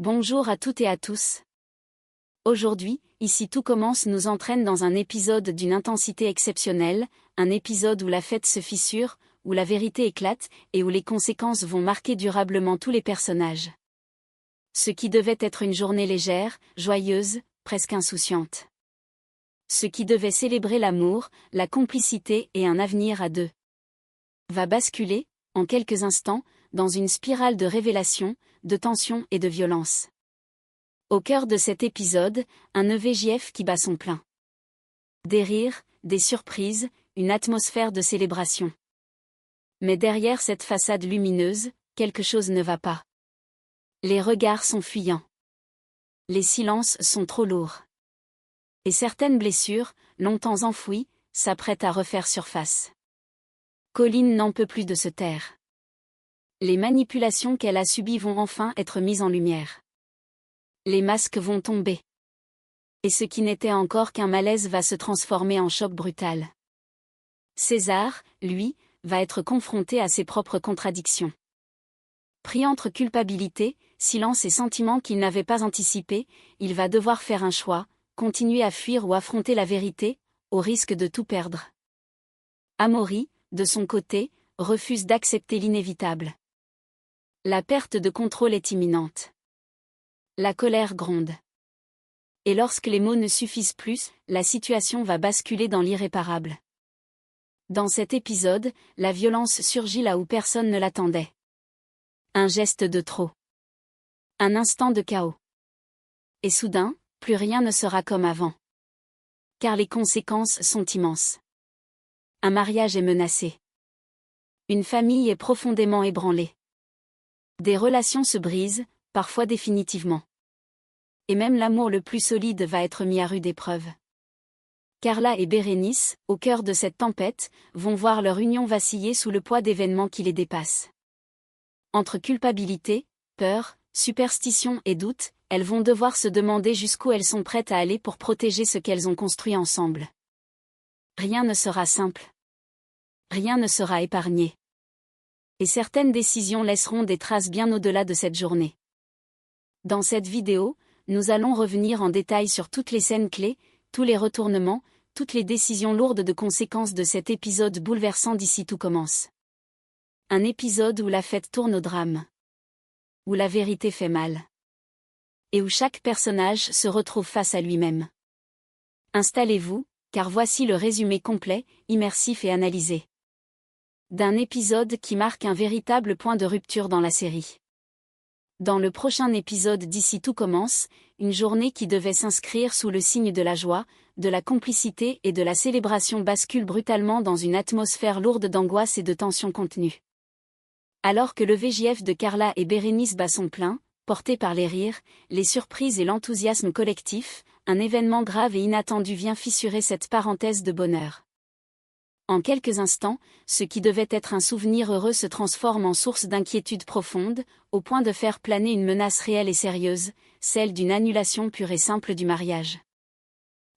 Bonjour à toutes et à tous. Aujourd'hui, Ici tout commence nous entraîne dans un épisode d'une intensité exceptionnelle, un épisode où la fête se fissure, où la vérité éclate, et où les conséquences vont marquer durablement tous les personnages. Ce qui devait être une journée légère, joyeuse, presque insouciante. Ce qui devait célébrer l'amour, la complicité et un avenir à deux. Va basculer, en quelques instants, dans une spirale de révélations, de tension et de violence. Au cœur de cet épisode, un EVJF qui bat son plein. Des rires, des surprises, une atmosphère de célébration. Mais derrière cette façade lumineuse, quelque chose ne va pas. Les regards sont fuyants. Les silences sont trop lourds. Et certaines blessures, longtemps enfouies, s'apprêtent à refaire surface. Colline n'en peut plus de se taire. Les manipulations qu'elle a subies vont enfin être mises en lumière. Les masques vont tomber. Et ce qui n'était encore qu'un malaise va se transformer en choc brutal. César, lui, va être confronté à ses propres contradictions. Pris entre culpabilité, silence et sentiments qu'il n'avait pas anticipés, il va devoir faire un choix, continuer à fuir ou affronter la vérité, au risque de tout perdre. Amaury, de son côté, refuse d'accepter l'inévitable. La perte de contrôle est imminente. La colère gronde. Et lorsque les mots ne suffisent plus, la situation va basculer dans l'irréparable. Dans cet épisode, la violence surgit là où personne ne l'attendait. Un geste de trop. Un instant de chaos. Et soudain, plus rien ne sera comme avant. Car les conséquences sont immenses. Un mariage est menacé. Une famille est profondément ébranlée. Des relations se brisent, parfois définitivement. Et même l'amour le plus solide va être mis à rude épreuve. Carla et Bérénice, au cœur de cette tempête, vont voir leur union vaciller sous le poids d'événements qui les dépassent. Entre culpabilité, peur, superstition et doute, elles vont devoir se demander jusqu'où elles sont prêtes à aller pour protéger ce qu'elles ont construit ensemble. Rien ne sera simple. Rien ne sera épargné. Et certaines décisions laisseront des traces bien au-delà de cette journée. Dans cette vidéo, nous allons revenir en détail sur toutes les scènes clés, tous les retournements, toutes les décisions lourdes de conséquences de cet épisode bouleversant d'Ici tout commence. Un épisode où la fête tourne au drame. Où la vérité fait mal. Et où chaque personnage se retrouve face à lui-même. Installez-vous, car voici le résumé complet, immersif et analysé. D'un épisode qui marque un véritable point de rupture dans la série. Dans le prochain épisode d'Ici tout commence, une journée qui devait s'inscrire sous le signe de la joie, de la complicité et de la célébration bascule brutalement dans une atmosphère lourde d'angoisse et de tension contenue. Alors que le VJF de Carla et Bérénice bat son plein, porté par les rires, les surprises et l'enthousiasme collectif, un événement grave et inattendu vient fissurer cette parenthèse de bonheur. En quelques instants, ce qui devait être un souvenir heureux se transforme en source d'inquiétude profonde, au point de faire planer une menace réelle et sérieuse, celle d'une annulation pure et simple du mariage.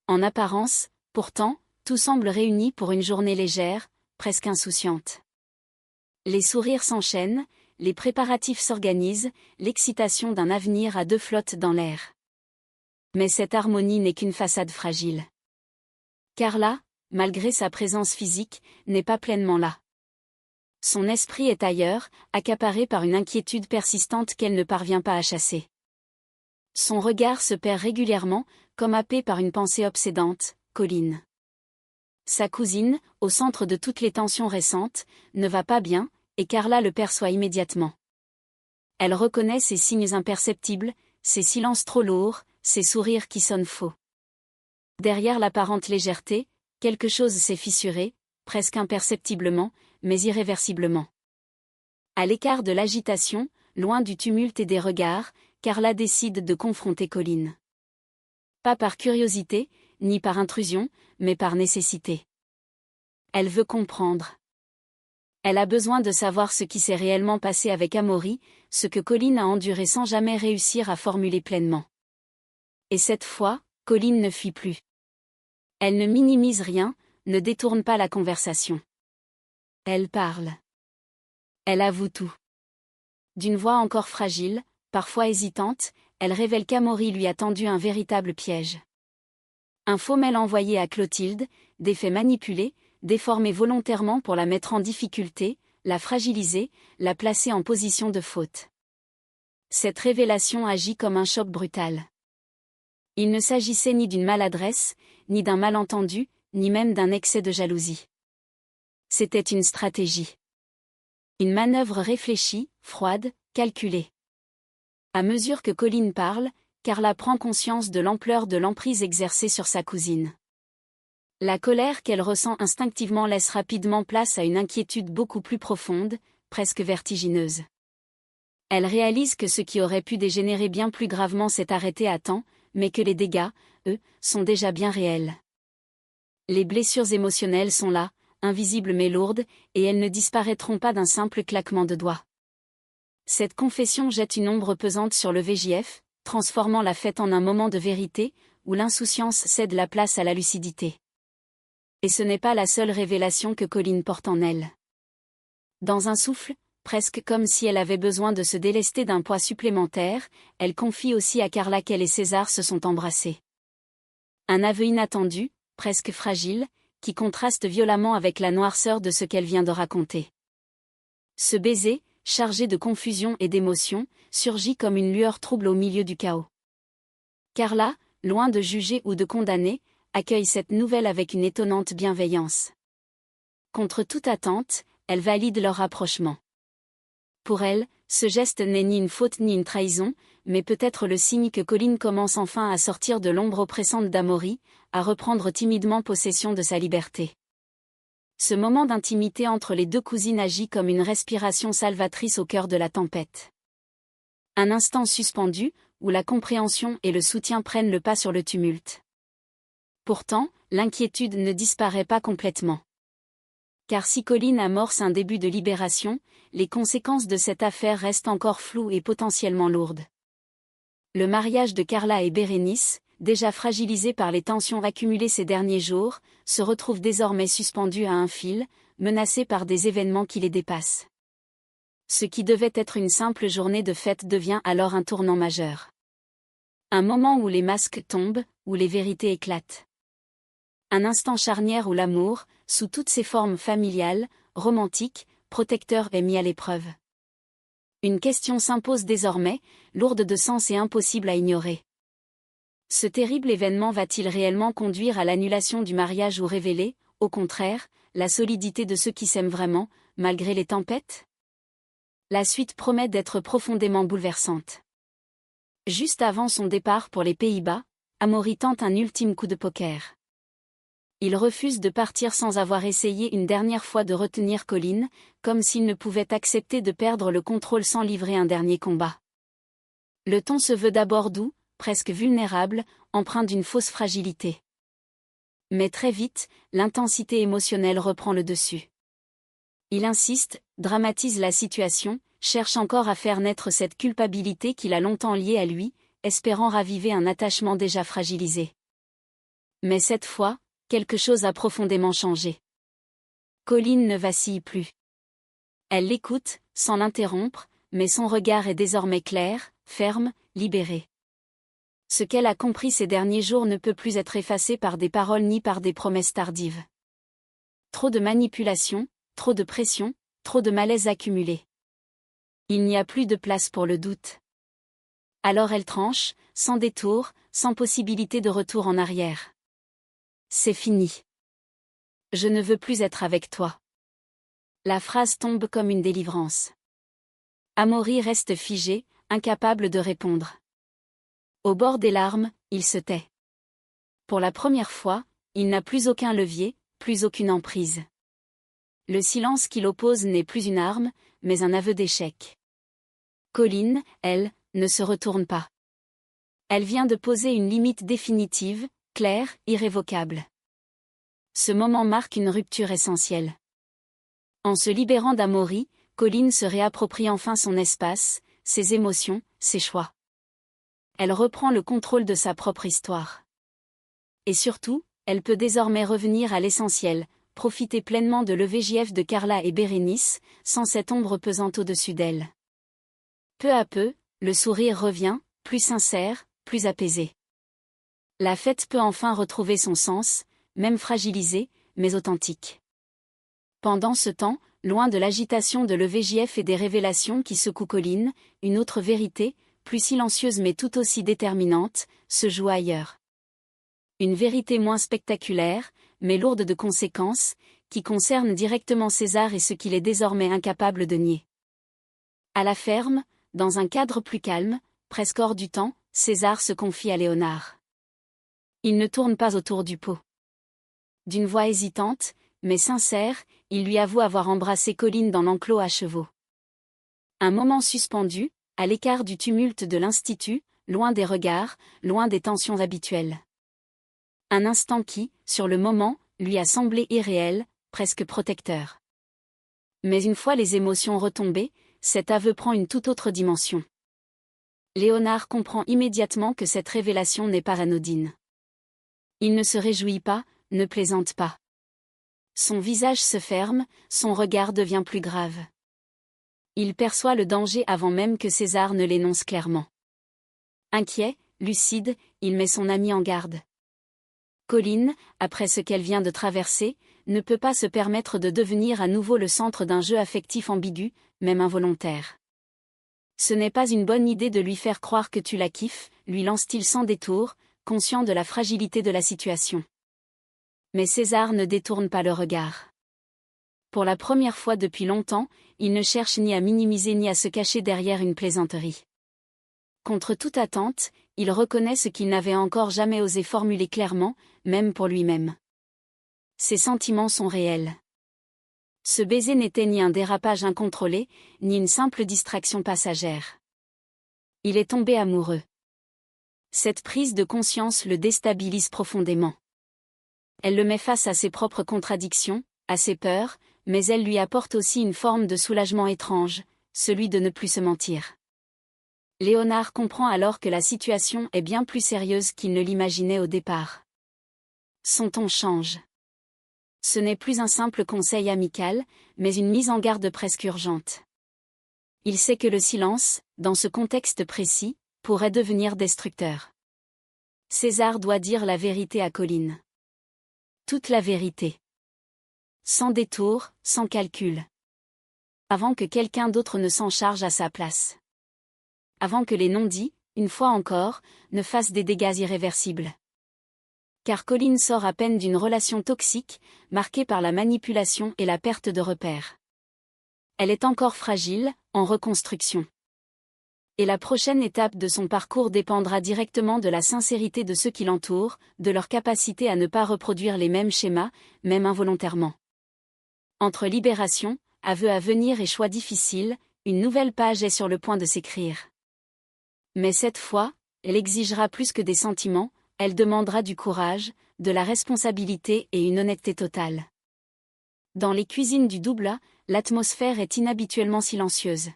En apparence, pourtant, tout semble réuni pour une journée légère, presque insouciante. Les sourires s'enchaînent, les préparatifs s'organisent, l'excitation d'un avenir à deux flotte dans l'air. Mais cette harmonie n'est qu'une façade fragile. Carla, malgré sa présence physique, n'est pas pleinement là. Son esprit est ailleurs, accaparé par une inquiétude persistante qu'elle ne parvient pas à chasser. Son regard se perd régulièrement, comme happé par une pensée obsédante, Colline. Sa cousine, au centre de toutes les tensions récentes, ne va pas bien, et Carla le perçoit immédiatement. Elle reconnaît ces signes imperceptibles, ces silences trop lourds, ces sourires qui sonnent faux. Derrière l'apparente légèreté, quelque chose s'est fissuré, presque imperceptiblement, mais irréversiblement. À l'écart de l'agitation, loin du tumulte et des regards, Carla décide de confronter Colline. Pas par curiosité, ni par intrusion, mais par nécessité. Elle veut comprendre. Elle a besoin de savoir ce qui s'est réellement passé avec Amaury, ce que Colline a enduré sans jamais réussir à formuler pleinement. Et cette fois, Colline ne fuit plus. Elle ne minimise rien, ne détourne pas la conversation. Elle parle. Elle avoue tout. D'une voix encore fragile, parfois hésitante, elle révèle qu'Amaury lui a tendu un véritable piège. Un faux mail envoyé à Clotilde, des faits manipulés, déformés volontairement pour la mettre en difficulté, la fragiliser, la placer en position de faute. Cette révélation agit comme un choc brutal. Il ne s'agissait ni d'une maladresse, ni d'un malentendu, ni même d'un excès de jalousie. C'était une stratégie. Une manœuvre réfléchie, froide, calculée. À mesure que Colin parle, Carla prend conscience de l'ampleur de l'emprise exercée sur sa cousine. La colère qu'elle ressent instinctivement laisse rapidement place à une inquiétude beaucoup plus profonde, presque vertigineuse. Elle réalise que ce qui aurait pu dégénérer bien plus gravement s'est arrêté à temps, mais que les dégâts, eux, sont déjà bien réels. Les blessures émotionnelles sont là, invisibles mais lourdes, et elles ne disparaîtront pas d'un simple claquement de doigts. Cette confession jette une ombre pesante sur le VJF, transformant la fête en un moment de vérité, où l'insouciance cède la place à la lucidité. Et ce n'est pas la seule révélation que Colin porte en elle. Dans un souffle, presque comme si elle avait besoin de se délester d'un poids supplémentaire, elle confie aussi à Carla qu'elle et César se sont embrassés. Un aveu inattendu, presque fragile, qui contraste violemment avec la noirceur de ce qu'elle vient de raconter. Ce baiser, chargé de confusion et d'émotion, surgit comme une lueur trouble au milieu du chaos. Carla, loin de juger ou de condamner, accueille cette nouvelle avec une étonnante bienveillance. Contre toute attente, elle valide leur rapprochement. Pour elle, ce geste n'est ni une faute ni une trahison, mais peut-être le signe que Colin commence enfin à sortir de l'ombre oppressante d'Amaury, à reprendre timidement possession de sa liberté. Ce moment d'intimité entre les deux cousines agit comme une respiration salvatrice au cœur de la tempête. Un instant suspendu, où la compréhension et le soutien prennent le pas sur le tumulte. Pourtant, l'inquiétude ne disparaît pas complètement. Car si Colin amorce un début de libération, les conséquences de cette affaire restent encore floues et potentiellement lourdes. Le mariage de Carla et Bérénice, déjà fragilisé par les tensions accumulées ces derniers jours, se retrouve désormais suspendu à un fil, menacé par des événements qui les dépassent. Ce qui devait être une simple journée de fête devient alors un tournant majeur. Un moment où les masques tombent, où les vérités éclatent. Un instant charnière où l'amour, sous toutes ses formes familiales, romantiques, protecteurs est mis à l'épreuve. Une question s'impose désormais, lourde de sens et impossible à ignorer. Ce terrible événement va-t-il réellement conduire à l'annulation du mariage ou révéler, au contraire, la solidité de ceux qui s'aiment vraiment, malgré les tempêtes ? La suite promet d'être profondément bouleversante. Juste avant son départ pour les Pays-Bas, Amaury tente un ultime coup de poker. Il refuse de partir sans avoir essayé une dernière fois de retenir Colin, comme s'il ne pouvait accepter de perdre le contrôle sans livrer un dernier combat. Le ton se veut d'abord doux, presque vulnérable, empreint d'une fausse fragilité. Mais très vite, l'intensité émotionnelle reprend le dessus. Il insiste, dramatise la situation, cherche encore à faire naître cette culpabilité qu'il a longtemps liée à lui, espérant raviver un attachement déjà fragilisé. Mais cette fois, quelque chose a profondément changé. Colin ne vacille plus. Elle l'écoute, sans l'interrompre, mais son regard est désormais clair, ferme, libéré. Ce qu'elle a compris ces derniers jours ne peut plus être effacé par des paroles ni par des promesses tardives. Trop de manipulation, trop de pression, trop de malaise accumulé. Il n'y a plus de place pour le doute. Alors elle tranche, sans détour, sans possibilité de retour en arrière. C'est fini. Je ne veux plus être avec toi. La phrase tombe comme une délivrance. Amaury reste figé, incapable de répondre. Au bord des larmes, il se tait. Pour la première fois, il n'a plus aucun levier, plus aucune emprise. Le silence qui l'oppose n'est plus une arme, mais un aveu d'échec. Colin, elle, ne se retourne pas. Elle vient de poser une limite définitive, claire, irrévocable. Ce moment marque une rupture essentielle. En se libérant d'Amaury, Colin se réapproprie enfin son espace, ses émotions, ses choix. Elle reprend le contrôle de sa propre histoire. Et surtout, elle peut désormais revenir à l'essentiel, profiter pleinement de l'EVJF de Carla et Bérénice, sans cette ombre pesante au-dessus d'elle. Peu à peu, le sourire revient, plus sincère, plus apaisé. La fête peut enfin retrouver son sens, même fragilisé, mais authentique. Pendant ce temps, loin de l'agitation de l'EVJF et des révélations qui secouent Colline, une autre vérité, plus silencieuse mais tout aussi déterminante, se joue ailleurs. Une vérité moins spectaculaire, mais lourde de conséquences, qui concerne directement César et ce qu'il est désormais incapable de nier. À la ferme, dans un cadre plus calme, presque hors du temps, César se confie à Léonard. Il ne tourne pas autour du pot. D'une voix hésitante, mais sincère, il lui avoue avoir embrassé Colline dans l'enclos à chevaux. Un moment suspendu, à l'écart du tumulte de l'institut, loin des regards, loin des tensions habituelles. Un instant qui, sur le moment, lui a semblé irréel, presque protecteur. Mais une fois les émotions retombées, cet aveu prend une toute autre dimension. Léonard comprend immédiatement que cette révélation n'est pas anodine. Il ne se réjouit pas, ne plaisante pas. Son visage se ferme, son regard devient plus grave. Il perçoit le danger avant même que César ne l'énonce clairement. Inquiet, lucide, il met son ami en garde. Colline, après ce qu'elle vient de traverser, ne peut pas se permettre de devenir à nouveau le centre d'un jeu affectif ambigu, même involontaire. Ce n'est pas une bonne idée de lui faire croire que tu la kiffes, lui lance-t-il sans détour, conscient de la fragilité de la situation. Mais César ne détourne pas le regard. Pour la première fois depuis longtemps, il ne cherche ni à minimiser ni à se cacher derrière une plaisanterie. Contre toute attente, il reconnaît ce qu'il n'avait encore jamais osé formuler clairement, même pour lui-même. Ses sentiments sont réels. Ce baiser n'était ni un dérapage incontrôlé, ni une simple distraction passagère. Il est tombé amoureux. Cette prise de conscience le déstabilise profondément. Elle le met face à ses propres contradictions, à ses peurs, mais elle lui apporte aussi une forme de soulagement étrange, celui de ne plus se mentir. Léonard comprend alors que la situation est bien plus sérieuse qu'il ne l'imaginait au départ. Son ton change. Ce n'est plus un simple conseil amical, mais une mise en garde presque urgente. Il sait que le silence, dans ce contexte précis, pourrait devenir destructeur. César doit dire la vérité à Colline. Toute la vérité. Sans détour, sans calcul. Avant que quelqu'un d'autre ne s'en charge à sa place. Avant que les non-dits, une fois encore, ne fassent des dégâts irréversibles. Car Colline sort à peine d'une relation toxique, marquée par la manipulation et la perte de repères. Elle est encore fragile, en reconstruction. Et la prochaine étape de son parcours dépendra directement de la sincérité de ceux qui l'entourent, de leur capacité à ne pas reproduire les mêmes schémas, même involontairement. Entre libération, aveux à venir et choix difficiles, une nouvelle page est sur le point de s'écrire. Mais cette fois, elle exigera plus que des sentiments, elle demandera du courage, de la responsabilité et une honnêteté totale. Dans les cuisines du Doublat, l'atmosphère est inhabituellement silencieuse.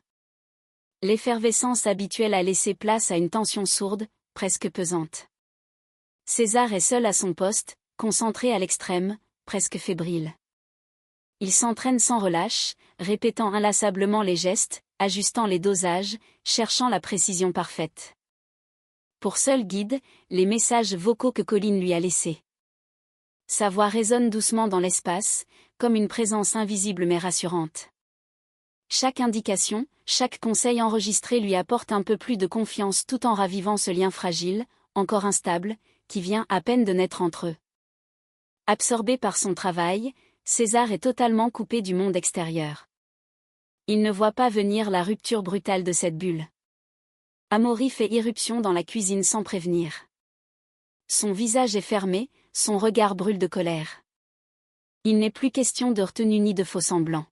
L'effervescence habituelle a laissé place à une tension sourde, presque pesante. César est seul à son poste, concentré à l'extrême, presque fébrile. Il s'entraîne sans relâche, répétant inlassablement les gestes, ajustant les dosages, cherchant la précision parfaite. Pour seul guide, les messages vocaux que Colline lui a laissés. Sa voix résonne doucement dans l'espace, comme une présence invisible mais rassurante. Chaque indication, chaque conseil enregistré lui apporte un peu plus de confiance tout en ravivant ce lien fragile, encore instable, qui vient à peine de naître entre eux. Absorbé par son travail, César est totalement coupé du monde extérieur. Il ne voit pas venir la rupture brutale de cette bulle. Amaury fait irruption dans la cuisine sans prévenir. Son visage est fermé, son regard brûle de colère. Il n'est plus question de retenue ni de faux-semblants.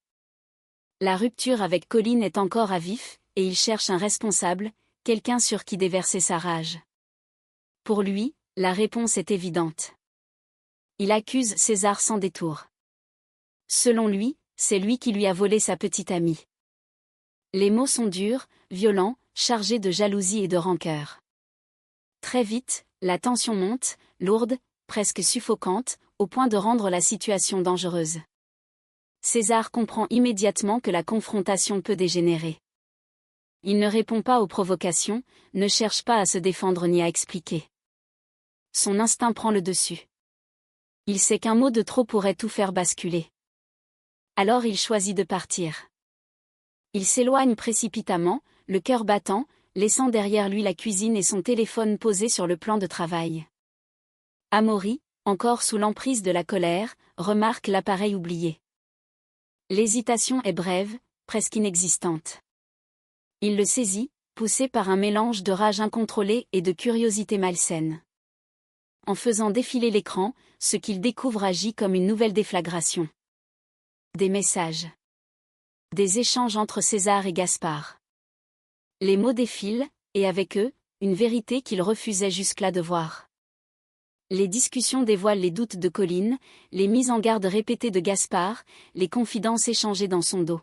La rupture avec Colline est encore à vif, et il cherche un responsable, quelqu'un sur qui déverser sa rage. Pour lui, la réponse est évidente. Il accuse César sans détour. Selon lui, c'est lui qui lui a volé sa petite amie. Les mots sont durs, violents, chargés de jalousie et de rancœur. Très vite, la tension monte, lourde, presque suffocante, au point de rendre la situation dangereuse. César comprend immédiatement que la confrontation peut dégénérer. Il ne répond pas aux provocations, ne cherche pas à se défendre ni à expliquer. Son instinct prend le dessus. Il sait qu'un mot de trop pourrait tout faire basculer. Alors il choisit de partir. Il s'éloigne précipitamment, le cœur battant, laissant derrière lui la cuisine et son téléphone posé sur le plan de travail. Amaury, encore sous l'emprise de la colère, remarque l'appareil oublié. L'hésitation est brève, presque inexistante. Il le saisit, poussé par un mélange de rage incontrôlée et de curiosité malsaine. En faisant défiler l'écran, ce qu'il découvre agit comme une nouvelle déflagration. Des messages. Des échanges entre César et Gaspard. Les mots défilent, et avec eux, une vérité qu'il refusait jusque-là de voir. Les discussions dévoilent les doutes de Colline, les mises en garde répétées de Gaspard, les confidences échangées dans son dos.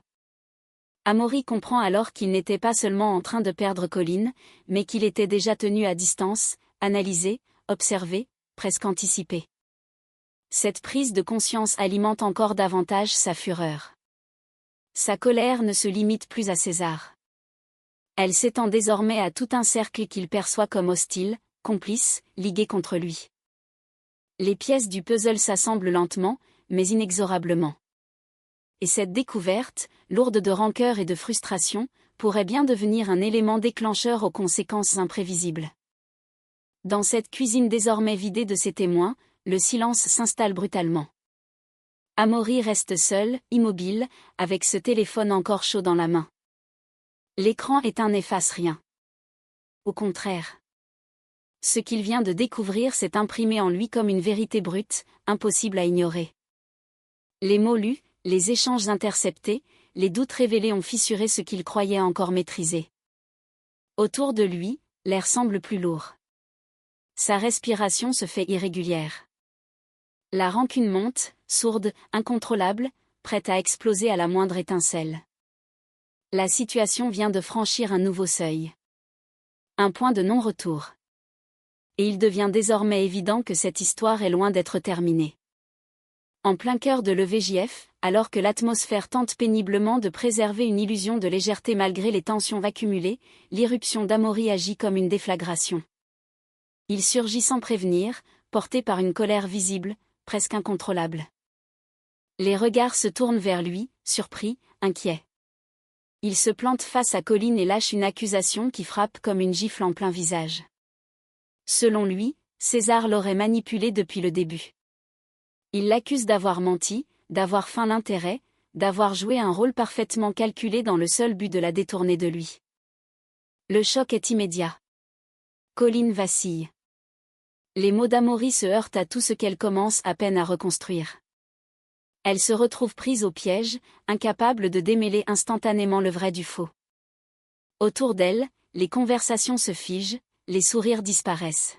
Amaury comprend alors qu'il n'était pas seulement en train de perdre Colline, mais qu'il était déjà tenu à distance, analysé, observé, presque anticipé. Cette prise de conscience alimente encore davantage sa fureur. Sa colère ne se limite plus à César. Elle s'étend désormais à tout un cercle qu'il perçoit comme hostile, complice, ligué contre lui. Les pièces du puzzle s'assemblent lentement, mais inexorablement. Et cette découverte, lourde de rancœur et de frustration, pourrait bien devenir un élément déclencheur aux conséquences imprévisibles. Dans cette cuisine désormais vidée de ses témoins, le silence s'installe brutalement. Amaury reste seul, immobile, avec ce téléphone encore chaud dans la main. L'écran éteint n'efface rien. Au contraire. Ce qu'il vient de découvrir s'est imprimé en lui comme une vérité brute, impossible à ignorer. Les mots lus, les échanges interceptés, les doutes révélés ont fissuré ce qu'il croyait encore maîtriser. Autour de lui, l'air semble plus lourd. Sa respiration se fait irrégulière. La rancune monte, sourde, incontrôlable, prête à exploser à la moindre étincelle. La situation vient de franchir un nouveau seuil. Un point de non-retour. Et il devient désormais évident que cette histoire est loin d'être terminée. En plein cœur de l'EVJF, alors que l'atmosphère tente péniblement de préserver une illusion de légèreté malgré les tensions accumulées, l'irruption d'Amaury agit comme une déflagration. Il surgit sans prévenir, porté par une colère visible, presque incontrôlable. Les regards se tournent vers lui, surpris, inquiets. Il se plante face à Colline et lâche une accusation qui frappe comme une gifle en plein visage. Selon lui, César l'aurait manipulé depuis le début. Il l'accuse d'avoir menti, d'avoir feint l'intérêt, d'avoir joué un rôle parfaitement calculé dans le seul but de la détourner de lui. Le choc est immédiat. Colline vacille. Les mots d'Amaury se heurtent à tout ce qu'elle commence à peine à reconstruire. Elle se retrouve prise au piège, incapable de démêler instantanément le vrai du faux. Autour d'elle, les conversations se figent, les sourires disparaissent.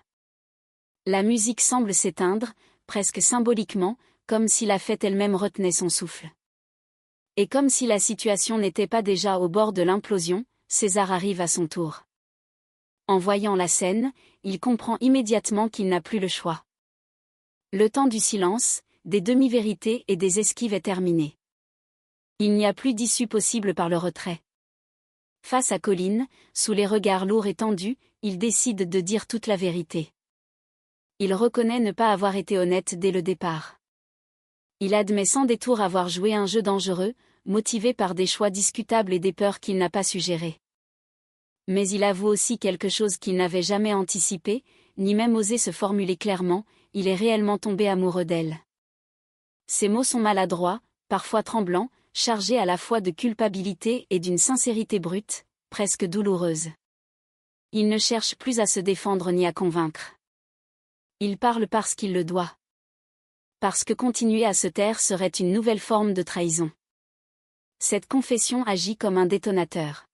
La musique semble s'éteindre, presque symboliquement, comme si la fête elle-même retenait son souffle. Et comme si la situation n'était pas déjà au bord de l'implosion, César arrive à son tour. En voyant la scène, il comprend immédiatement qu'il n'a plus le choix. Le temps du silence, des demi-vérités et des esquives est terminé. Il n'y a plus d'issue possible par le retrait. Face à Colline, sous les regards lourds et tendus, il décide de dire toute la vérité. Il reconnaît ne pas avoir été honnête dès le départ. Il admet sans détour avoir joué un jeu dangereux, motivé par des choix discutables et des peurs qu'il n'a pas su gérer. Mais il avoue aussi quelque chose qu'il n'avait jamais anticipé, ni même osé se formuler clairement, il est réellement tombé amoureux d'elle. Ses mots sont maladroits, parfois tremblants, chargés à la fois de culpabilité et d'une sincérité brute, presque douloureuse. Il ne cherche plus à se défendre ni à convaincre. Il parle parce qu'il le doit. Parce que continuer à se taire serait une nouvelle forme de trahison. Cette confession agit comme un détonateur.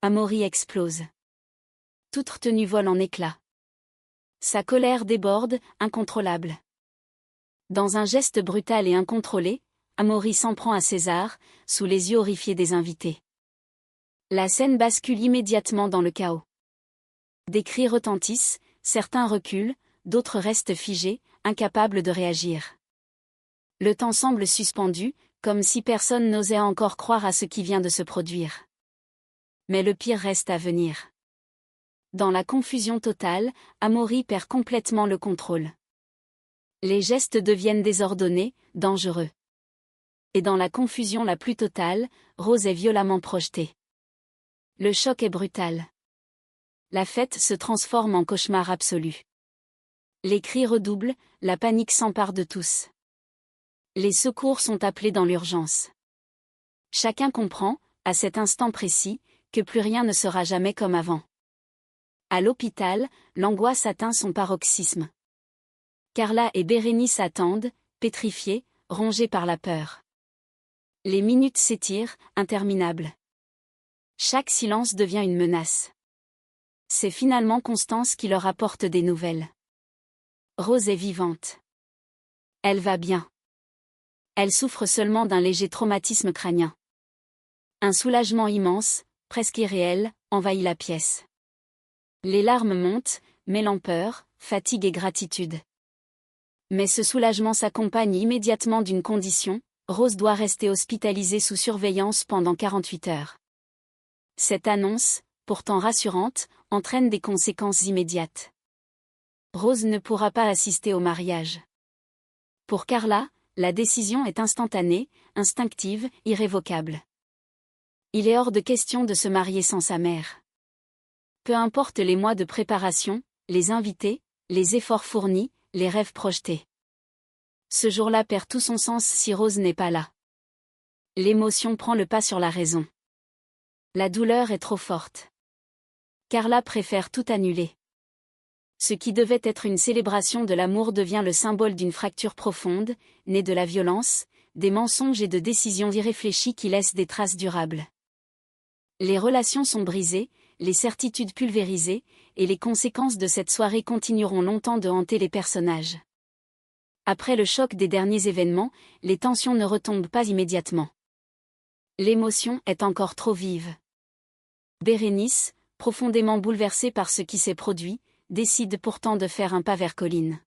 Amaury explose. Toute retenue vole en éclats. Sa colère déborde, incontrôlable. Dans un geste brutal et incontrôlé, Amaury s'en prend à César, sous les yeux horrifiés des invités. La scène bascule immédiatement dans le chaos. Des cris retentissent, certains reculent, d'autres restent figés, incapables de réagir. Le temps semble suspendu, comme si personne n'osait encore croire à ce qui vient de se produire. Mais le pire reste à venir. Dans la confusion totale, Amaury perd complètement le contrôle. Les gestes deviennent désordonnés, dangereux. Et dans la confusion la plus totale, Rose est violemment projetée. Le choc est brutal. La fête se transforme en cauchemar absolu. Les cris redoublent, la panique s'empare de tous. Les secours sont appelés dans l'urgence. Chacun comprend, à cet instant précis, que plus rien ne sera jamais comme avant. À l'hôpital, l'angoisse atteint son paroxysme. Carla et Bérénice attendent, pétrifiées, rongées par la peur. Les minutes s'étirent, interminables. Chaque silence devient une menace. C'est finalement Constance qui leur apporte des nouvelles. Rose est vivante. Elle va bien. Elle souffre seulement d'un léger traumatisme crânien. Un soulagement immense, presque irréel, envahit la pièce. Les larmes montent, mêlant peur, fatigue et gratitude. Mais ce soulagement s'accompagne immédiatement d'une condition: Rose doit rester hospitalisée sous surveillance pendant 48 heures. Cette annonce, pourtant rassurante, entraîne des conséquences immédiates. Rose ne pourra pas assister au mariage. Pour Carla, la décision est instantanée, instinctive, irrévocable. Il est hors de question de se marier sans sa mère. Peu importe les mois de préparation, les invités, les efforts fournis, les rêves projetés. Ce jour-là perd tout son sens si Rose n'est pas là. L'émotion prend le pas sur la raison. La douleur est trop forte. Carla préfère tout annuler. Ce qui devait être une célébration de l'amour devient le symbole d'une fracture profonde, née de la violence, des mensonges et de décisions irréfléchies qui laissent des traces durables. Les relations sont brisées, les certitudes pulvérisées, et les conséquences de cette soirée continueront longtemps de hanter les personnages. Après le choc des derniers événements, les tensions ne retombent pas immédiatement. L'émotion est encore trop vive. Bérénice, profondément bouleversée par ce qui s'est produit, décide pourtant de faire un pas vers Colline.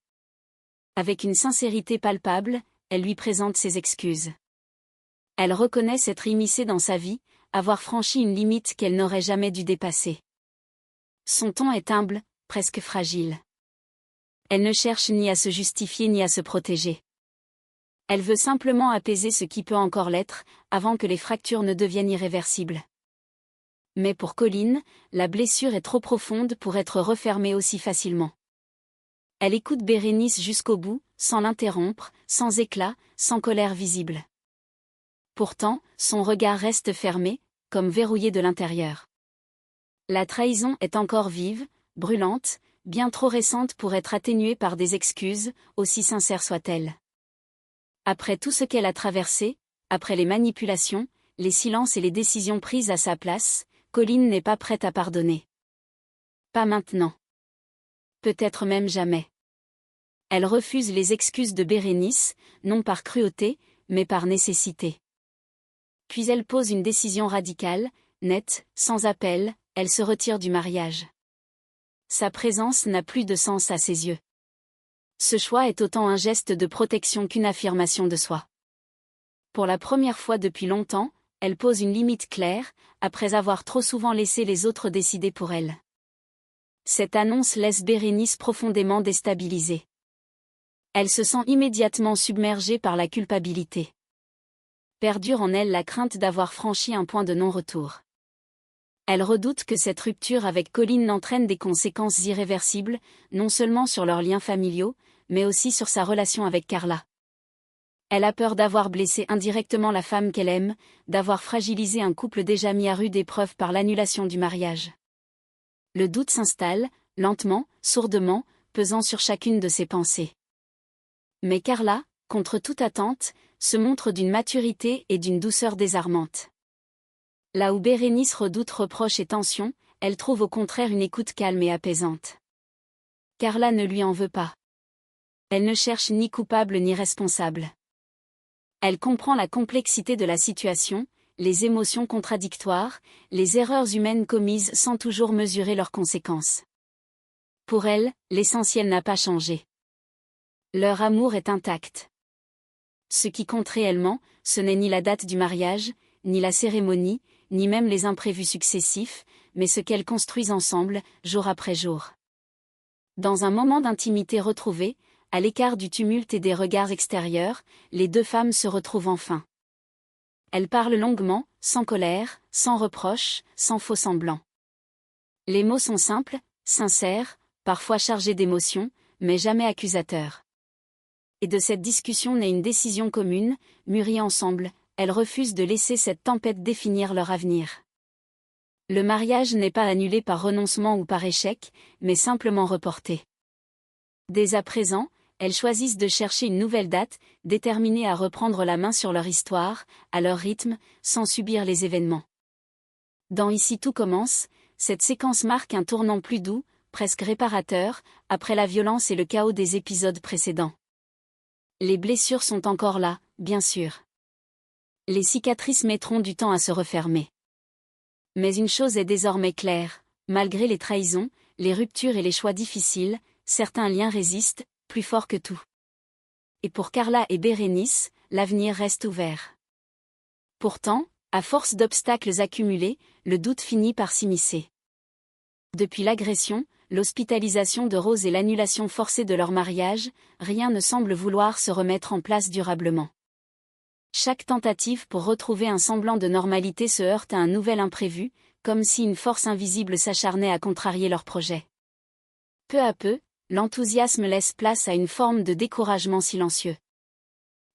Avec une sincérité palpable, elle lui présente ses excuses. Elle reconnaît s'être immiscée dans sa vie, avoir franchi une limite qu'elle n'aurait jamais dû dépasser. Son ton est humble, presque fragile. Elle ne cherche ni à se justifier ni à se protéger. Elle veut simplement apaiser ce qui peut encore l'être, avant que les fractures ne deviennent irréversibles. Mais pour Colline, la blessure est trop profonde pour être refermée aussi facilement. Elle écoute Bérénice jusqu'au bout, sans l'interrompre, sans éclat, sans colère visible. Pourtant, son regard reste fermé, comme verrouillé de l'intérieur. La trahison est encore vive, brûlante, bien trop récente pour être atténuée par des excuses, aussi sincères soient-elles. Après tout ce qu'elle a traversé, après les manipulations, les silences et les décisions prises à sa place, Colline n'est pas prête à pardonner. Pas maintenant. Peut-être même jamais. Elle refuse les excuses de Bérénice, non par cruauté, mais par nécessité. Puis elle pose une décision radicale, nette, sans appel, elle se retire du mariage. Sa présence n'a plus de sens à ses yeux. Ce choix est autant un geste de protection qu'une affirmation de soi. Pour la première fois depuis longtemps, elle pose une limite claire, après avoir trop souvent laissé les autres décider pour elle. Cette annonce laisse Bérénice profondément déstabilisée. Elle se sent immédiatement submergée par la culpabilité. Perdure en elle la crainte d'avoir franchi un point de non-retour. Elle redoute que cette rupture avec Colline n'entraîne des conséquences irréversibles, non seulement sur leurs liens familiaux, mais aussi sur sa relation avec Carla. Elle a peur d'avoir blessé indirectement la femme qu'elle aime, d'avoir fragilisé un couple déjà mis à rude épreuve par l'annulation du mariage. Le doute s'installe, lentement, sourdement, pesant sur chacune de ses pensées. Mais Carla, contre toute attente, se montre d'une maturité et d'une douceur désarmantes. Là où Bérénice redoute reproches et tensions, elle trouve au contraire une écoute calme et apaisante. Carla ne lui en veut pas. Elle ne cherche ni coupable ni responsable. Elle comprend la complexité de la situation, les émotions contradictoires, les erreurs humaines commises sans toujours mesurer leurs conséquences. Pour elle, l'essentiel n'a pas changé. Leur amour est intact. Ce qui compte réellement, ce n'est ni la date du mariage, ni la cérémonie, ni même les imprévus successifs, mais ce qu'elles construisent ensemble, jour après jour. Dans un moment d'intimité retrouvée, à l'écart du tumulte et des regards extérieurs, les deux femmes se retrouvent enfin. Elles parlent longuement, sans colère, sans reproche, sans faux semblant. Les mots sont simples, sincères, parfois chargés d'émotion, mais jamais accusateurs. Et de cette discussion naît une décision commune, mûrie ensemble, elles refusent de laisser cette tempête définir leur avenir. Le mariage n'est pas annulé par renoncement ou par échec, mais simplement reporté. Dès à présent, elles choisissent de chercher une nouvelle date, déterminées à reprendre la main sur leur histoire, à leur rythme, sans subir les événements. Dans Ici tout commence, cette séquence marque un tournant plus doux, presque réparateur, après la violence et le chaos des épisodes précédents. Les blessures sont encore là, bien sûr. Les cicatrices mettront du temps à se refermer. Mais une chose est désormais claire, malgré les trahisons, les ruptures et les choix difficiles, certains liens résistent, plus forts que tout. Et pour Carla et Bérénice, l'avenir reste ouvert. Pourtant, à force d'obstacles accumulés, le doute finit par s'immiscer. Depuis l'agression, l'hospitalisation de Rose et l'annulation forcée de leur mariage, rien ne semble vouloir se remettre en place durablement. Chaque tentative pour retrouver un semblant de normalité se heurte à un nouvel imprévu, comme si une force invisible s'acharnait à contrarier leur projet. Peu à peu, l'enthousiasme laisse place à une forme de découragement silencieux.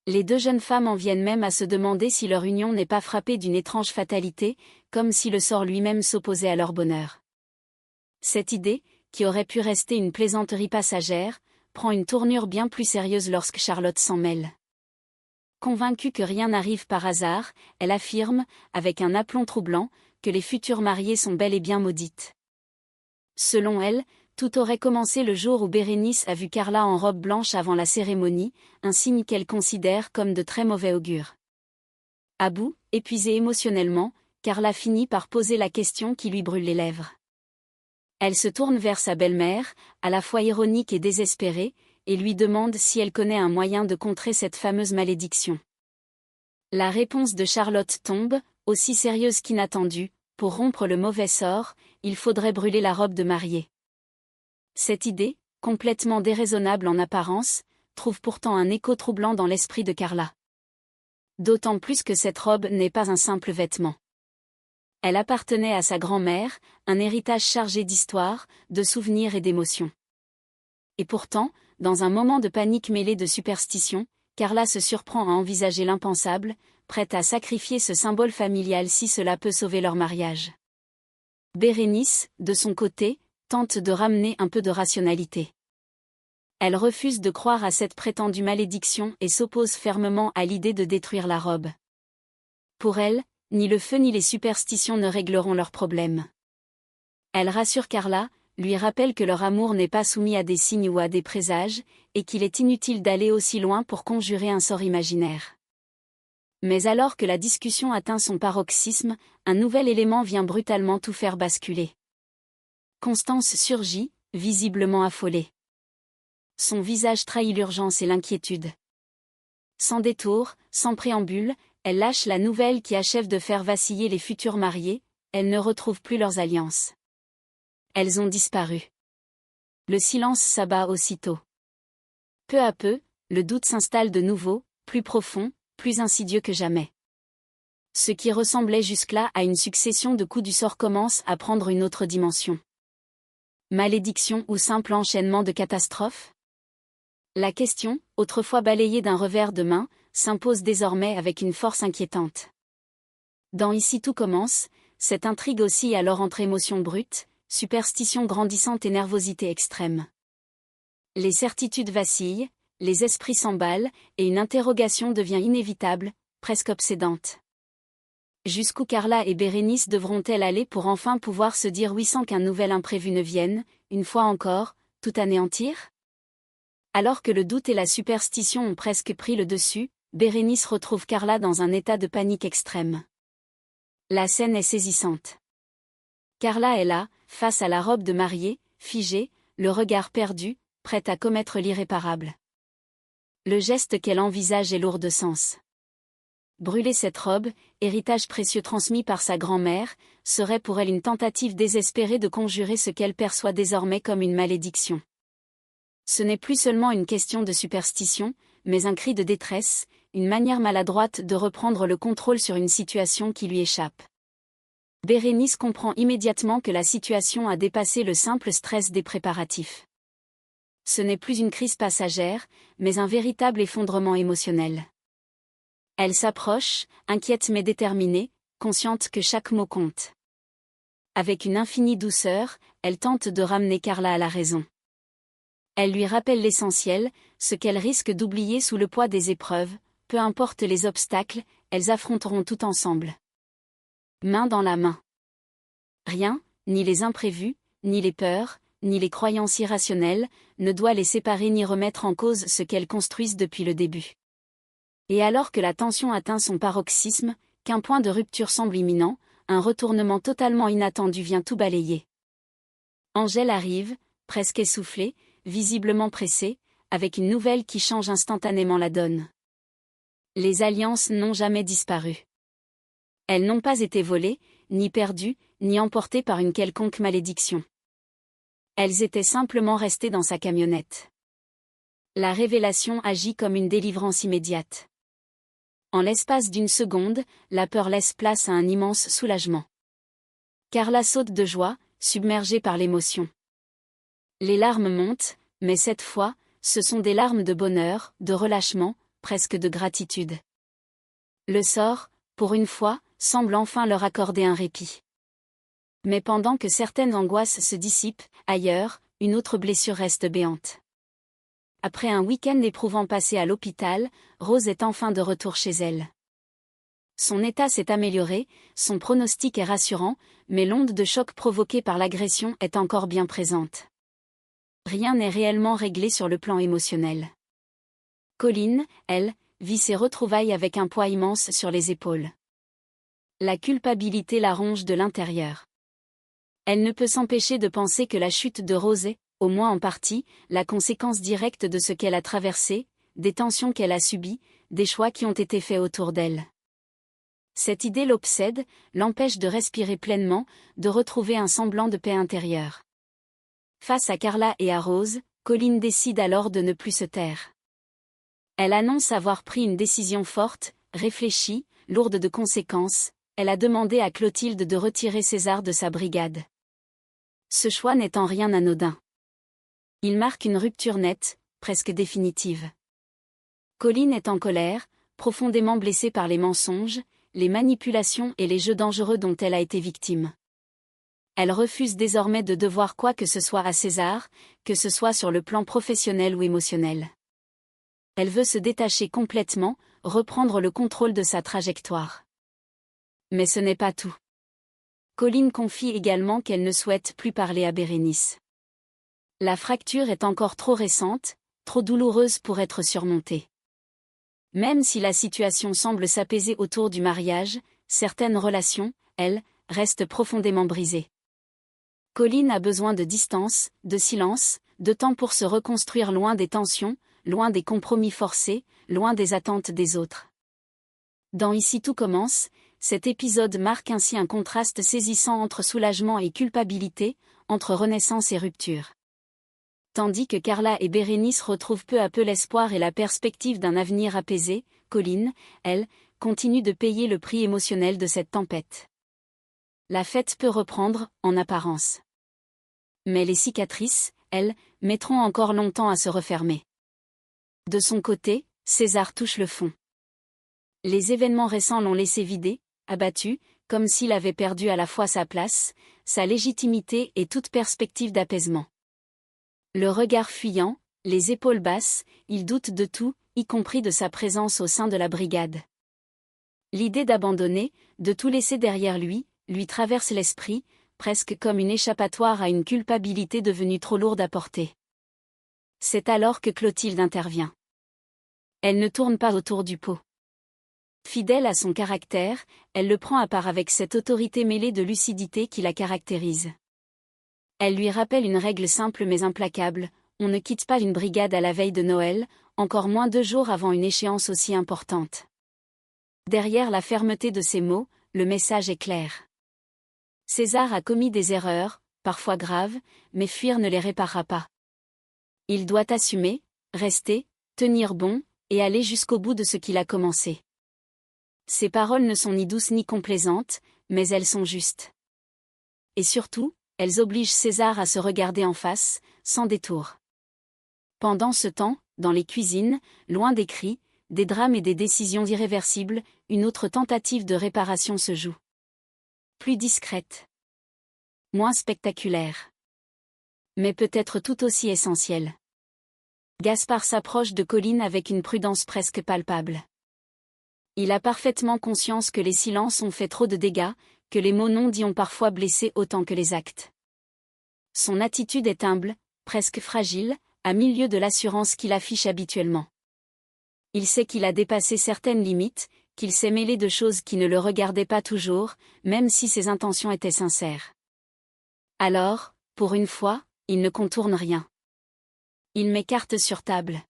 Les deux jeunes femmes en viennent même à se demander si leur union n'est pas frappée d'une étrange fatalité, comme si le sort lui-même s'opposait à leur bonheur. Cette idée, qui aurait pu rester une plaisanterie passagère, prend une tournure bien plus sérieuse lorsque Charlotte s'en mêle. Convaincue que rien n'arrive par hasard, elle affirme, avec un aplomb troublant, que les futures mariées sont bel et bien maudites. Selon elle, tout aurait commencé le jour où Bérénice a vu Carla en robe blanche avant la cérémonie, un signe qu'elle considère comme de très mauvais augure. À bout, épuisée émotionnellement, Carla finit par poser la question qui lui brûle les lèvres. Elle se tourne vers sa belle-mère, à la fois ironique et désespérée, et lui demande si elle connaît un moyen de contrer cette fameuse malédiction. La réponse de Charlotte tombe, aussi sérieuse qu'inattendue, pour rompre le mauvais sort, il faudrait brûler la robe de mariée. Cette idée, complètement déraisonnable en apparence, trouve pourtant un écho troublant dans l'esprit de Carla. D'autant plus que cette robe n'est pas un simple vêtement. Elle appartenait à sa grand-mère, un héritage chargé d'histoire, de souvenirs et d'émotions. Et pourtant, dans un moment de panique mêlée de superstition, Carla se surprend à envisager l'impensable, prête à sacrifier ce symbole familial si cela peut sauver leur mariage. Bérénice, de son côté, tente de ramener un peu de rationalité. Elle refuse de croire à cette prétendue malédiction et s'oppose fermement à l'idée de détruire la robe. Pour elle, ni le feu ni les superstitions ne régleront leurs problèmes. Elle rassure Carla, lui rappelle que leur amour n'est pas soumis à des signes ou à des présages, et qu'il est inutile d'aller aussi loin pour conjurer un sort imaginaire. Mais alors que la discussion atteint son paroxysme, un nouvel élément vient brutalement tout faire basculer. Constance surgit, visiblement affolée. Son visage trahit l'urgence et l'inquiétude. Sans détour, sans préambule, elle lâche la nouvelle qui achève de faire vaciller les futurs mariés, elles ne retrouvent plus leurs alliances. Elles ont disparu. Le silence s'abat aussitôt. Peu à peu, le doute s'installe de nouveau, plus profond, plus insidieux que jamais. Ce qui ressemblait jusque-là à une succession de coups du sort commence à prendre une autre dimension. Malédiction ou simple enchaînement de catastrophes ? La question, autrefois balayée d'un revers de main, s'impose désormais avec une force inquiétante. Dans Ici tout commence, cette intrigue oscille alors entre émotion brute, superstition grandissante et nervosité extrême. Les certitudes vacillent, les esprits s'emballent, et une interrogation devient inévitable, presque obsédante. Jusqu'où Carla et Bérénice devront-elles aller pour enfin pouvoir se dire oui sans qu'un nouvel imprévu ne vienne, une fois encore, tout anéantir ? Alors que le doute et la superstition ont presque pris le dessus, Bérénice retrouve Carla dans un état de panique extrême. La scène est saisissante. Carla est là, face à la robe de mariée, figée, le regard perdu, prête à commettre l'irréparable. Le geste qu'elle envisage est lourd de sens. Brûler cette robe, héritage précieux transmis par sa grand-mère, serait pour elle une tentative désespérée de conjurer ce qu'elle perçoit désormais comme une malédiction. Ce n'est plus seulement une question de superstition, mais un cri de détresse, une manière maladroite de reprendre le contrôle sur une situation qui lui échappe. Bérénice comprend immédiatement que la situation a dépassé le simple stress des préparatifs. Ce n'est plus une crise passagère, mais un véritable effondrement émotionnel. Elle s'approche, inquiète mais déterminée, consciente que chaque mot compte. Avec une infinie douceur, elle tente de ramener Carla à la raison. Elle lui rappelle l'essentiel, ce qu'elle risque d'oublier sous le poids des épreuves, peu importe les obstacles, elles affronteront tout ensemble. Main dans la main. Rien, ni les imprévus, ni les peurs, ni les croyances irrationnelles, ne doit les séparer ni remettre en cause ce qu'elles construisent depuis le début. Et alors que la tension atteint son paroxysme, qu'un point de rupture semble imminent, un retournement totalement inattendu vient tout balayer. Angèle arrive, presque essoufflée, visiblement pressée, avec une nouvelle qui change instantanément la donne. Les alliances n'ont jamais disparu. Elles n'ont pas été volées, ni perdues, ni emportées par une quelconque malédiction. Elles étaient simplement restées dans sa camionnette. La révélation agit comme une délivrance immédiate. En l'espace d'une seconde, la peur laisse place à un immense soulagement. Carla saute de joie, submergée par l'émotion. Les larmes montent, mais cette fois, ce sont des larmes de bonheur, de relâchement, presque de gratitude. Le sort, pour une fois, semble enfin leur accorder un répit. Mais pendant que certaines angoisses se dissipent, ailleurs, une autre blessure reste béante. Après un week-end éprouvant passé à l'hôpital, Rose est enfin de retour chez elle. Son état s'est amélioré, son pronostic est rassurant, mais l'onde de choc provoquée par l'agression est encore bien présente. Rien n'est réellement réglé sur le plan émotionnel. Colline, elle, vit ses retrouvailles avec un poids immense sur les épaules. La culpabilité la ronge de l'intérieur. Elle ne peut s'empêcher de penser que la chute de Rose est, au moins en partie, la conséquence directe de ce qu'elle a traversé, des tensions qu'elle a subies, des choix qui ont été faits autour d'elle. Cette idée l'obsède, l'empêche de respirer pleinement, de retrouver un semblant de paix intérieure. Face à Carla et à Rose, Colline décide alors de ne plus se taire. Elle annonce avoir pris une décision forte, réfléchie, lourde de conséquences. Elle a demandé à Clotilde de retirer César de sa brigade. Ce choix n'est en rien anodin. Il marque une rupture nette, presque définitive. Colline est en colère, profondément blessée par les mensonges, les manipulations et les jeux dangereux dont elle a été victime. Elle refuse désormais de devoir quoi que ce soit à César, que ce soit sur le plan professionnel ou émotionnel. Elle veut se détacher complètement, reprendre le contrôle de sa trajectoire. Mais ce n'est pas tout. Colline confie également qu'elle ne souhaite plus parler à Bérénice. La fracture est encore trop récente, trop douloureuse pour être surmontée. Même si la situation semble s'apaiser autour du mariage, certaines relations, elles, restent profondément brisées. Colline a besoin de distance, de silence, de temps pour se reconstruire loin des tensions, loin des compromis forcés, loin des attentes des autres. Dans Ici tout commence, cet épisode marque ainsi un contraste saisissant entre soulagement et culpabilité, entre renaissance et rupture. Tandis que Carla et Bérénice retrouvent peu à peu l'espoir et la perspective d'un avenir apaisé, Colline, elle, continue de payer le prix émotionnel de cette tempête. La fête peut reprendre, en apparence. Mais les cicatrices, elles, mettront encore longtemps à se refermer. De son côté, César touche le fond. Les événements récents l'ont laissé vider, abattu, comme s'il avait perdu à la fois sa place, sa légitimité et toute perspective d'apaisement. Le regard fuyant, les épaules basses, il doute de tout, y compris de sa présence au sein de la brigade. L'idée d'abandonner, de tout laisser derrière lui traverse l'esprit, presque comme une échappatoire à une culpabilité devenue trop lourde à porter. C'est alors que Clotilde intervient. Elle ne tourne pas autour du pot. Fidèle à son caractère, elle le prend à part avec cette autorité mêlée de lucidité qui la caractérise. Elle lui rappelle une règle simple mais implacable, on ne quitte pas une brigade à la veille de Noël, encore moins 2 jours avant une échéance aussi importante. Derrière la fermeté de ses mots, le message est clair. César a commis des erreurs, parfois graves, mais fuir ne les réparera pas. Il doit assumer, rester, tenir bon, et aller jusqu'au bout de ce qu'il a commencé. Ses paroles ne sont ni douces ni complaisantes, mais elles sont justes. Et surtout, elles obligent César à se regarder en face, sans détour. Pendant ce temps, dans les cuisines, loin des cris, des drames et des décisions irréversibles, une autre tentative de réparation se joue. Plus discrète. Moins spectaculaire. Mais peut-être tout aussi essentielle. Gaspard s'approche de Colline avec une prudence presque palpable. Il a parfaitement conscience que les silences ont fait trop de dégâts, que les mots non dits ont parfois blessé autant que les actes. Son attitude est humble, presque fragile, à milieu de l'assurance qu'il affiche habituellement. Il sait qu'il a dépassé certaines limites, qu'il s'est mêlé de choses qui ne le regardaient pas toujours, même si ses intentions étaient sincères. Alors, pour une fois, il ne contourne rien. Il met carte sur table.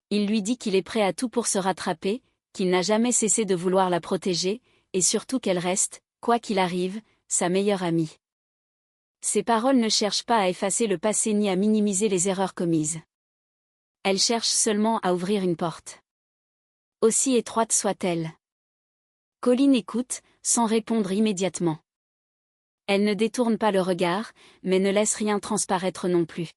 Il lui dit qu'il est prêt à tout pour se rattraper, qu'il n'a jamais cessé de vouloir la protéger, et surtout qu'elle reste, quoi qu'il arrive, sa meilleure amie. Ces paroles ne cherchent pas à effacer le passé ni à minimiser les erreurs commises. Elles cherchent seulement à ouvrir une porte. Aussi étroite soit-elle. Colline écoute, sans répondre immédiatement. Elle ne détourne pas le regard, mais ne laisse rien transparaître non plus.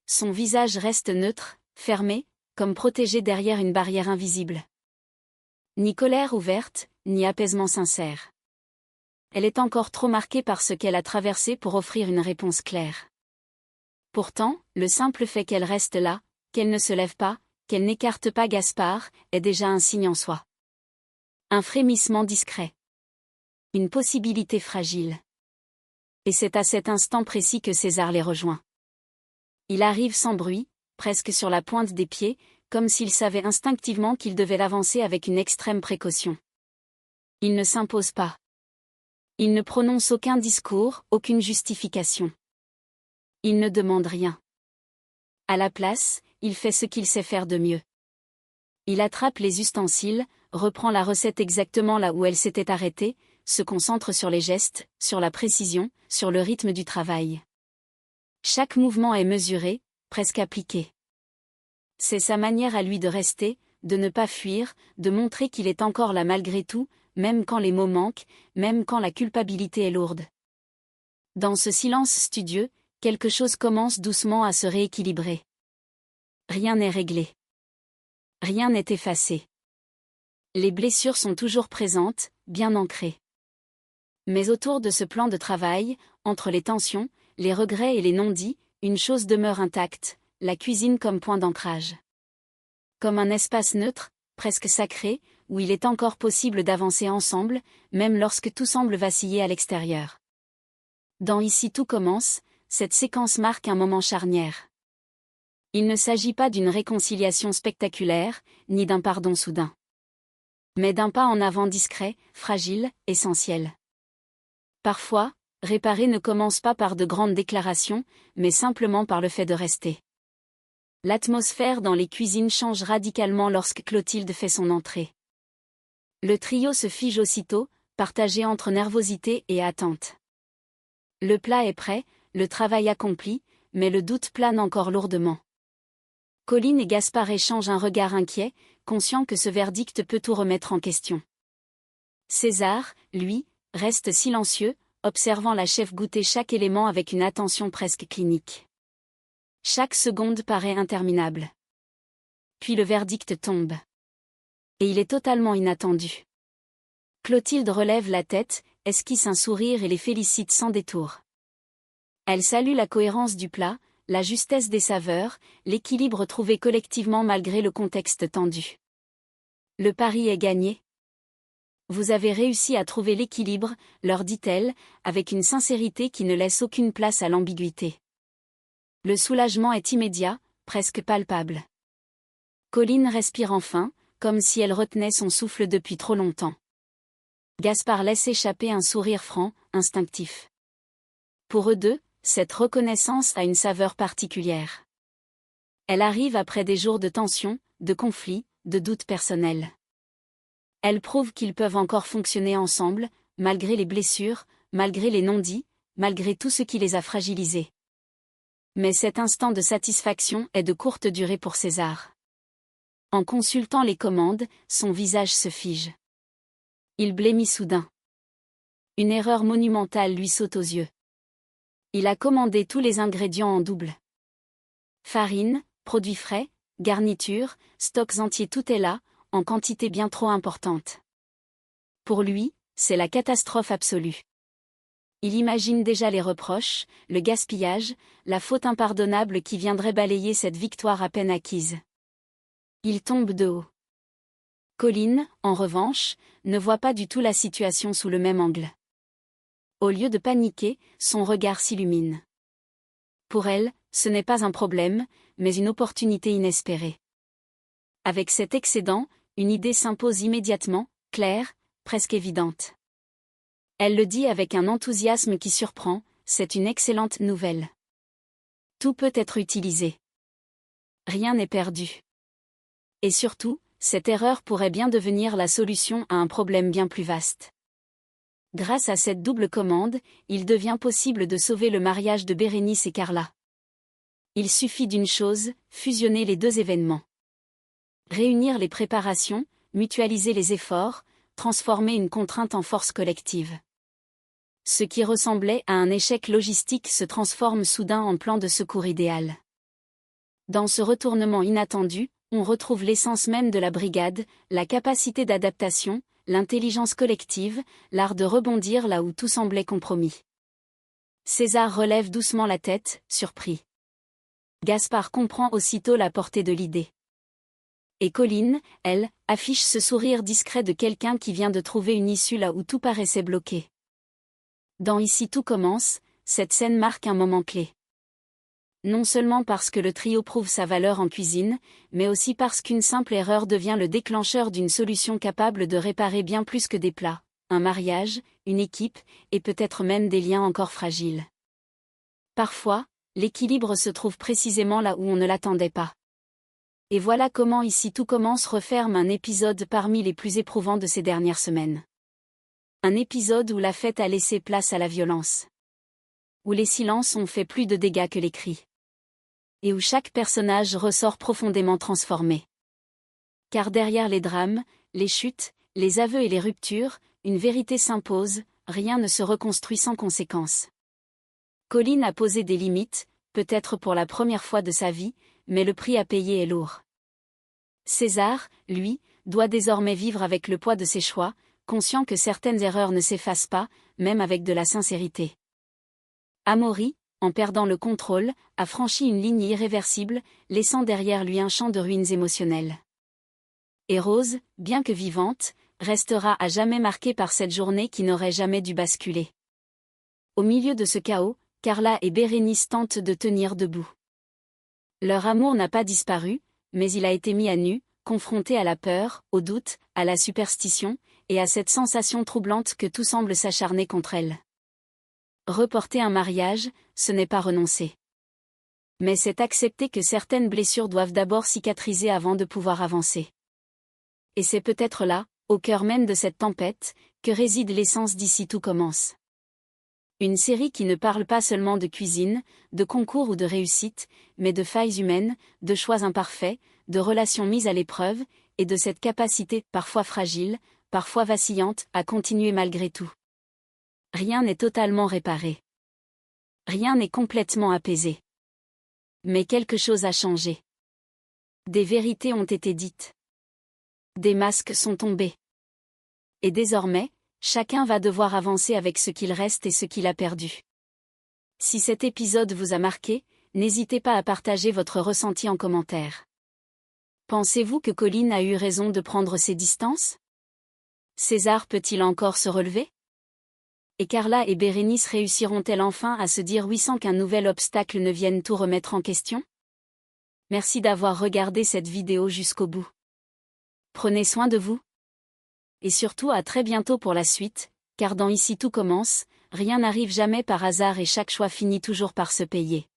Son visage reste neutre, fermé, comme protégé derrière une barrière invisible. Ni colère ouverte, ni apaisement sincère. Elle est encore trop marquée par ce qu'elle a traversé pour offrir une réponse claire. Pourtant, le simple fait qu'elle reste là, qu'elle ne se lève pas, qu'elle n'écarte pas Gaspard, est déjà un signe en soi. Un frémissement discret. Une possibilité fragile. Et c'est à cet instant précis que César les rejoint. Il arrive sans bruit, presque sur la pointe des pieds, comme s'il savait instinctivement qu'il devait l'avancer avec une extrême précaution. Il ne s'impose pas. Il ne prononce aucun discours, aucune justification. Il ne demande rien. À la place, il fait ce qu'il sait faire de mieux. Il attrape les ustensiles, reprend la recette exactement là où elle s'était arrêtée, se concentre sur les gestes, sur la précision, sur le rythme du travail. Chaque mouvement est mesuré, presque appliqué. C'est sa manière à lui de rester, de ne pas fuir, de montrer qu'il est encore là malgré tout, même quand les mots manquent, même quand la culpabilité est lourde. Dans ce silence studieux, quelque chose commence doucement à se rééquilibrer. Rien n'est réglé. Rien n'est effacé. Les blessures sont toujours présentes, bien ancrées. Mais autour de ce plan de travail, entre les tensions, les regrets et les non-dits, une chose demeure intacte, la cuisine comme point d'ancrage. Comme un espace neutre, presque sacré, où il est encore possible d'avancer ensemble, même lorsque tout semble vaciller à l'extérieur. Dans Ici tout commence, cette séquence marque un moment charnière. Il ne s'agit pas d'une réconciliation spectaculaire, ni d'un pardon soudain. Mais d'un pas en avant discret, fragile, essentiel. Parfois, réparer ne commence pas par de grandes déclarations, mais simplement par le fait de rester. L'atmosphère dans les cuisines change radicalement lorsque Clotilde fait son entrée. Le trio se fige aussitôt, partagé entre nervosité et attente. Le plat est prêt, le travail accompli, mais le doute plane encore lourdement. Colline et Gaspard échangent un regard inquiet, conscients que ce verdict peut tout remettre en question. César, lui, reste silencieux, observant la chef goûter chaque élément avec une attention presque clinique. Chaque seconde paraît interminable. Puis le verdict tombe. Et il est totalement inattendu. Clotilde relève la tête, esquisse un sourire et les félicite sans détour. Elle salue la cohérence du plat, la justesse des saveurs, l'équilibre trouvé collectivement malgré le contexte tendu. Le pari est gagné. Vous avez réussi à trouver l'équilibre, leur dit-elle, avec une sincérité qui ne laisse aucune place à l'ambiguïté. Le soulagement est immédiat, presque palpable. Colline respire enfin, comme si elle retenait son souffle depuis trop longtemps. Gaspard laisse échapper un sourire franc, instinctif. Pour eux deux, cette reconnaissance a une saveur particulière. Elle arrive après des jours de tension, de conflits, de doutes personnels. Elle prouve qu'ils peuvent encore fonctionner ensemble, malgré les blessures, malgré les non-dits, malgré tout ce qui les a fragilisés. Mais cet instant de satisfaction est de courte durée pour César. En consultant les commandes, son visage se fige. Il blêmit soudain. Une erreur monumentale lui saute aux yeux. Il a commandé tous les ingrédients en double. Farine, produits frais, garnitures, stocks entiers, tout est là, en quantité bien trop importante. Pour lui, c'est la catastrophe absolue. Il imagine déjà les reproches, le gaspillage, la faute impardonnable qui viendrait balayer cette victoire à peine acquise. Il tombe de haut. Colline, en revanche, ne voit pas du tout la situation sous le même angle. Au lieu de paniquer, son regard s'illumine. Pour elle, ce n'est pas un problème, mais une opportunité inespérée. Avec cet excédent, une idée s'impose immédiatement, claire, presque évidente. Elle le dit avec un enthousiasme qui surprend, c'est une excellente nouvelle. Tout peut être utilisé. Rien n'est perdu. Et surtout, cette erreur pourrait bien devenir la solution à un problème bien plus vaste. Grâce à cette double commande, il devient possible de sauver le mariage de Bérénice et Carla. Il suffit d'une chose, fusionner les deux événements. Réunir les préparations, mutualiser les efforts, transformer une contrainte en force collective. Ce qui ressemblait à un échec logistique se transforme soudain en plan de secours idéal. Dans ce retournement inattendu, on retrouve l'essence même de la brigade, la capacité d'adaptation, l'intelligence collective, l'art de rebondir là où tout semblait compromis. César relève doucement la tête, surpris. Gaspard comprend aussitôt la portée de l'idée. Et Colline, elle, affiche ce sourire discret de quelqu'un qui vient de trouver une issue là où tout paraissait bloqué. Dans Ici tout commence, cette scène marque un moment clé. Non seulement parce que le trio prouve sa valeur en cuisine, mais aussi parce qu'une simple erreur devient le déclencheur d'une solution capable de réparer bien plus que des plats, un mariage, une équipe, et peut-être même des liens encore fragiles. Parfois, l'équilibre se trouve précisément là où on ne l'attendait pas. Et voilà comment Ici tout commence referme un épisode parmi les plus éprouvants de ces dernières semaines. Un épisode où la fête a laissé place à la violence. Où les silences ont fait plus de dégâts que les cris. Et où chaque personnage ressort profondément transformé. Car derrière les drames, les chutes, les aveux et les ruptures, une vérité s'impose, rien ne se reconstruit sans conséquence. Colline a posé des limites, peut-être pour la première fois de sa vie, mais le prix à payer est lourd. César, lui, doit désormais vivre avec le poids de ses choix, conscient que certaines erreurs ne s'effacent pas, même avec de la sincérité. Amaury, en perdant le contrôle, a franchi une ligne irréversible, laissant derrière lui un champ de ruines émotionnelles. Et Rose, bien que vivante, restera à jamais marquée par cette journée qui n'aurait jamais dû basculer. Au milieu de ce chaos, Carla et Bérénice tentent de tenir debout. Leur amour n'a pas disparu, mais il a été mis à nu, confronté à la peur, au doute, à la superstition, et à cette sensation troublante que tout semble s'acharner contre elle. Reporter un mariage, ce n'est pas renoncer. Mais c'est accepter que certaines blessures doivent d'abord cicatriser avant de pouvoir avancer. Et c'est peut-être là, au cœur même de cette tempête, que réside l'essence d'Ici tout commence. Une série qui ne parle pas seulement de cuisine, de concours ou de réussite, mais de failles humaines, de choix imparfaits, de relations mises à l'épreuve, et de cette capacité, parfois fragile, parfois vacillante, à continuer malgré tout. Rien n'est totalement réparé. Rien n'est complètement apaisé. Mais quelque chose a changé. Des vérités ont été dites. Des masques sont tombés. Et désormais, chacun va devoir avancer avec ce qu'il reste et ce qu'il a perdu. Si cet épisode vous a marqué, n'hésitez pas à partager votre ressenti en commentaire. Pensez-vous que Colline a eu raison de prendre ses distances? César peut-il encore se relever? Et Carla et Bérénice réussiront-elles enfin à se dire oui sans qu'un nouvel obstacle ne vienne tout remettre en question? Merci d'avoir regardé cette vidéo jusqu'au bout. Prenez soin de vous. Et surtout à très bientôt pour la suite, car dans Ici tout commence, rien n'arrive jamais par hasard et chaque choix finit toujours par se payer.